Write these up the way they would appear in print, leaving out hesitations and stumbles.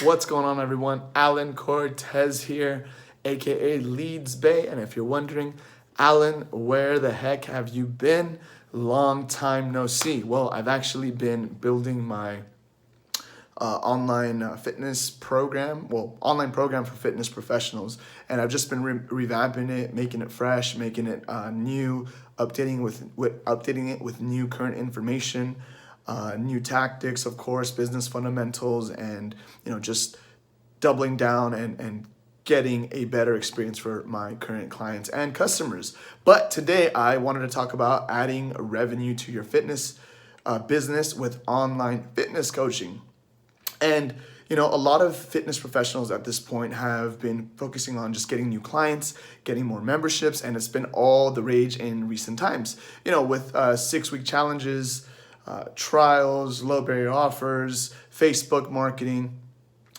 What's going on, everyone? Alan Cortez here, aka Leeds Bay. And if you're wondering, Alan, where the heck have you been? Long time no see. Well, I've actually been building my online fitness program, online program for fitness professionals. And I've just been revamping it, making it fresh, making it new, updating it with new current information, new tactics, of course, business fundamentals, and just doubling down and getting a better experience for my current clients and customers. But today I wanted to talk about adding revenue to your fitness business with online fitness coaching. And a lot of fitness professionals at this point have been focusing on just getting new clients, getting more memberships, and it's been all the rage in recent times. With 6-week challenges, trials, low barrier offers, Facebook marketing.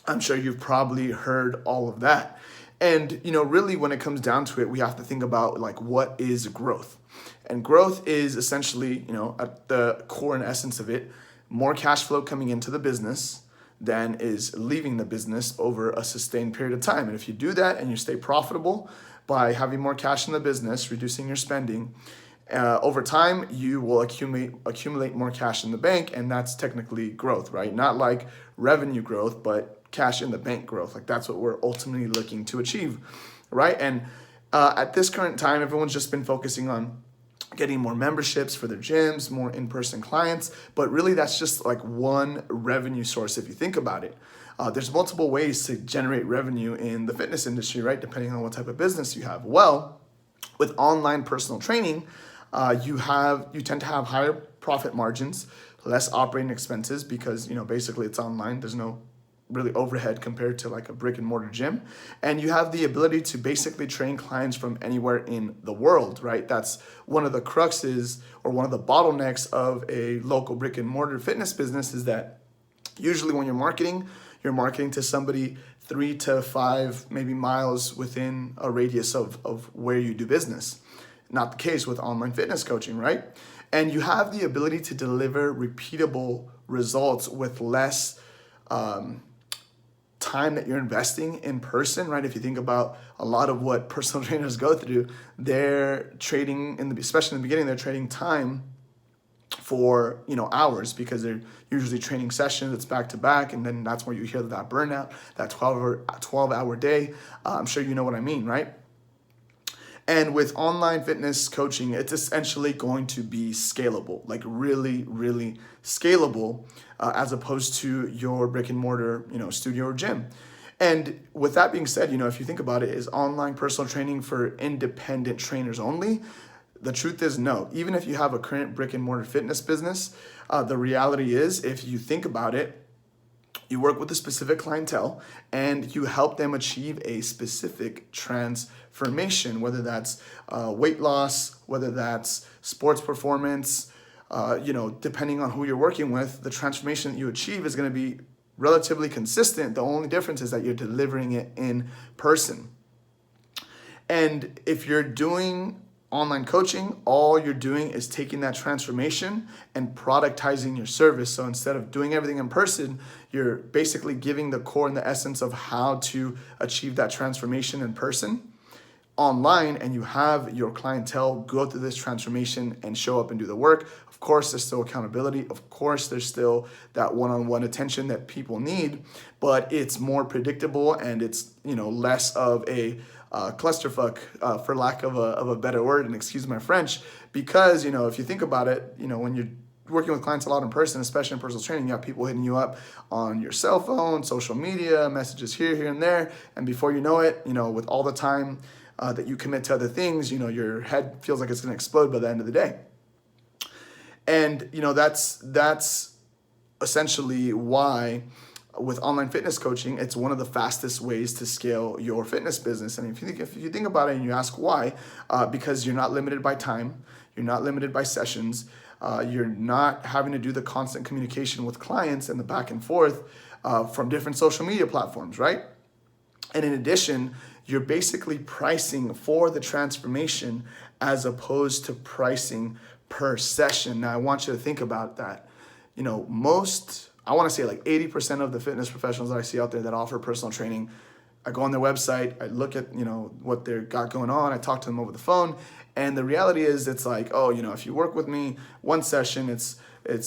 I'm sure you've probably heard all of that. And really, when it comes down to it, we have to think about what is growth. And growth is essentially, at the core and essence of it, more cash flow coming into the business than is leaving the business over a sustained period of time. And if you do that and you stay profitable by having more cash in the business, reducing your spending, over time, you will accumulate more cash in the bank, and that's technically growth, right? Not like revenue growth, but cash in the bank growth. That's what we're ultimately looking to achieve, right? And at this current time, everyone's just been focusing on getting more memberships for their gyms, more in-person clients, but really that's just one revenue source if you think about it. There's multiple ways to generate revenue in the fitness industry, right? Depending on what type of business you have. Well, with online personal training, you tend to have higher profit margins, less operating expenses because basically it's online. There's no really overhead compared to a brick and mortar gym, and you have the ability to basically train clients from anywhere in the world, right? That's one of the cruxes or one of the bottlenecks of a local brick and mortar fitness business is that usually when you're marketing to somebody 3 to 5 maybe miles within a radius of where you do business. Not the case with online fitness coaching, right? And you have the ability to deliver repeatable results with less time that you're investing in person, right? If you think about a lot of what personal trainers go through, they're trading especially in the beginning, they're trading time for hours because they're usually training sessions that's back to back, and then that's where you hear that burnout, that 12-hour day. I'm sure you know what I mean, right? And with online fitness coaching, it's essentially going to be scalable, really, really scalable, as opposed to your brick and mortar, studio or gym. And with that being said, if you think about it, is online personal training for independent trainers only? The truth is no. Even if you have a current brick and mortar fitness business, the reality is, if you think about it, you work with a specific clientele and you help them achieve a specific transformation, whether that's weight loss, whether that's sports performance, depending on who you're working with, the transformation that you achieve is going to be relatively consistent. The only difference is that you're delivering it in person. And if you're doing online coaching, all you're doing is taking that transformation and productizing your service. So instead of doing everything in person, you're basically giving the core and the essence of how to achieve that transformation in person online, and you have your clientele go through this transformation and show up and do the work. Of course, there's still accountability. Of course, there's still that one-on-one attention that people need, but it's more predictable and it's less of a clusterfuck, for lack of a better word, and excuse my French, because if you think about it, when you're working with clients a lot in person, especially in personal training, you have people hitting you up on your cell phone, social media, messages here and there, and before you know it, with all the time that you commit to other things, your head feels like it's going to explode by the end of the day. And that's essentially why with online fitness coaching, it's one of the fastest ways to scale your fitness business. And if you think about it and you ask why, because you're not limited by time, you're not limited by sessions, you're not having to do the constant communication with clients and the back and forth from different social media platforms, right? And in addition, you're basically pricing for the transformation as opposed to pricing per session. Now, I want you to think about that. Most I want to say like 80% of the fitness professionals that I see out there that offer personal training, I go on their website, I look at, what they've got going on, I talk to them over the phone, and the reality is it's like, oh, if you work with me one session, it's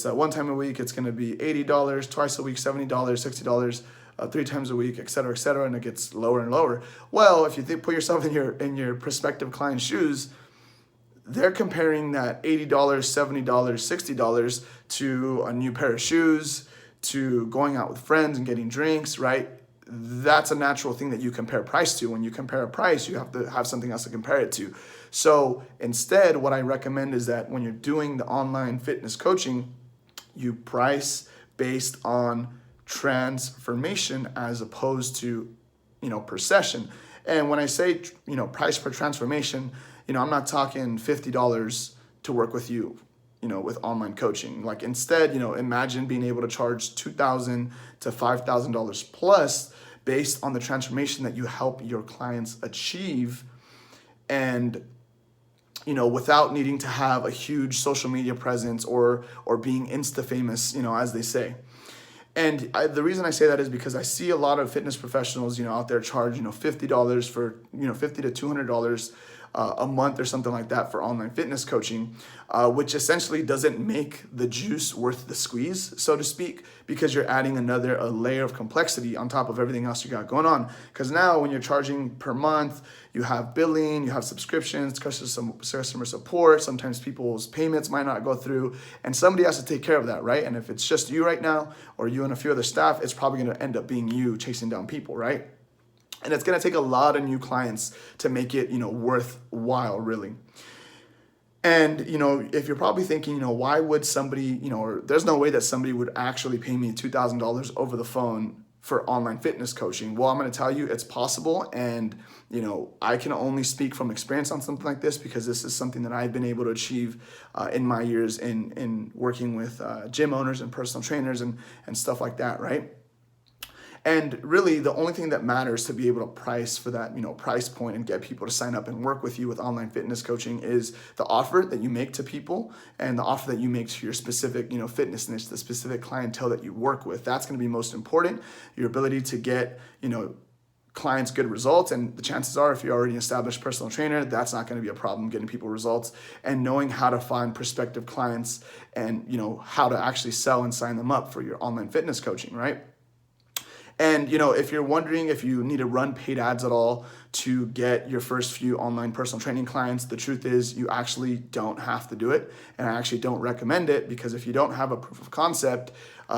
one time a week, it's going to be $80, twice a week, $70, $60, 3 times a week, et cetera, and it gets lower and lower. Well, if you put yourself in your prospective client's shoes, they're comparing that $80, $70, $60 to a new pair of shoes, to going out with friends and getting drinks, right? That's a natural thing that you compare price to. When you compare a price, you have to have something else to compare it to. So instead, what I recommend is that when you're doing the online fitness coaching, you price based on transformation as opposed to, per session. And when I say, price per transformation, I'm not talking $50 to work with you, with online coaching. Like instead, imagine being able to charge $2,000 to $5,000 plus based on the transformation that you help your clients achieve, and without needing to have a huge social media presence or being insta famous, as they say. And the reason I say that is because I see a lot of fitness professionals, out there charge, $50 for, $50 to $200 a month or something like that for online fitness coaching, which essentially doesn't make the juice worth the squeeze, so to speak, because you're adding a layer of complexity on top of everything else you got going on. Because now when you're charging per month, you have billing, you have subscriptions, customer support, sometimes people's payments might not go through, and somebody has to take care of that, right? And if it's just you right now, or you and a few other staff, it's probably gonna end up being you chasing down people, right? And it's going to take a lot of new clients to make it, worthwhile, really. And, if you're probably thinking, why would somebody, or there's no way that somebody would actually pay me $2,000 over the phone for online fitness coaching. Well, I'm going to tell you it's possible. And, I can only speak from experience on something like this because this is something that I've been able to achieve in my years in working with gym owners and personal trainers and stuff like that, right? And really, the only thing that matters to be able to price for that, price point and get people to sign up and work with you with online fitness coaching is the offer that you make to people and the offer that you make to your specific, fitness niche, the specific clientele that you work with. That's going to be most important. Your ability to get, clients good results, and the chances are, if you're already an established personal trainer, that's not going to be a problem getting people results, and knowing how to find prospective clients and, how to actually sell and sign them up for your online fitness coaching, right? And, if you're wondering if you need to run paid ads at all to get your first few online personal training clients, the truth is you actually don't have to do it. And I actually don't recommend it, because if you don't have a proof of concept,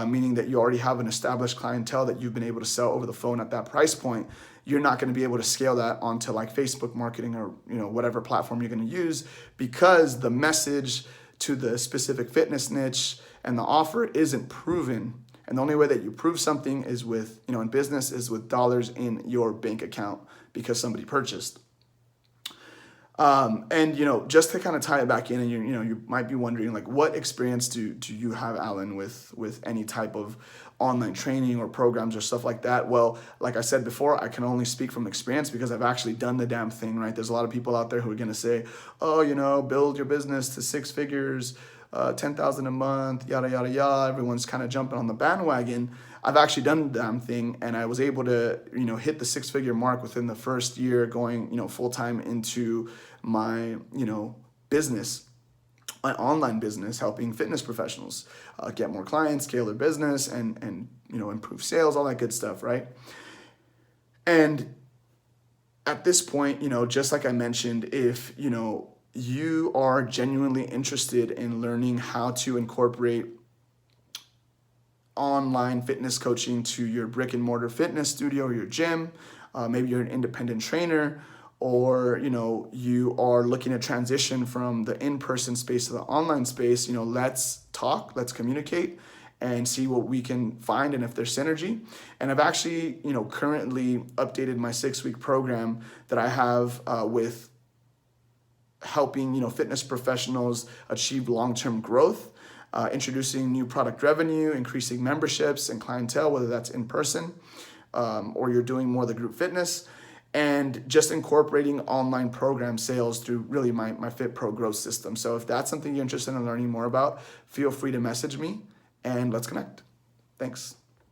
meaning that you already have an established clientele that you've been able to sell over the phone at that price point, you're not going to be able to scale that onto like Facebook marketing or, whatever platform you're going to use, because the message to the specific fitness niche and the offer isn't proven. And the only way that you prove something is with, in business, is with dollars in your bank account because somebody purchased. And, just to kind of tie it back in, and you might be wondering, like, what experience do you have, Alan, with any type of online training or programs or stuff like that? Well, like I said before, I can only speak from experience because I've actually done the damn thing, right? There's a lot of people out there who are going to say, oh, build your business to 6 figures, 10,000 a month, yada, yada, yada. Everyone's kind of jumping on the bandwagon. I've actually done the damn thing, and I was able to, hit the 6-figure mark within the first year going, full-time into my, business, my online business, helping fitness professionals get more clients, scale their business, and improve sales, all that good stuff, right? And at this point, just like I mentioned, if, you are genuinely interested in learning how to incorporate online fitness coaching to your brick and mortar fitness studio or your gym, maybe you're an independent trainer, or you are looking to transition from the in-person space to the online space, let's talk, let's communicate and see what we can find and if there's synergy. And I've actually currently updated my 6-week program that I have with helping fitness professionals achieve long-term growth, introducing new product revenue, increasing memberships and clientele, whether that's in person or you're doing more of the group fitness, and just incorporating online program sales through really my FitPro growth system. So if that's something you're interested in learning more about, feel free to message me and let's connect. Thanks.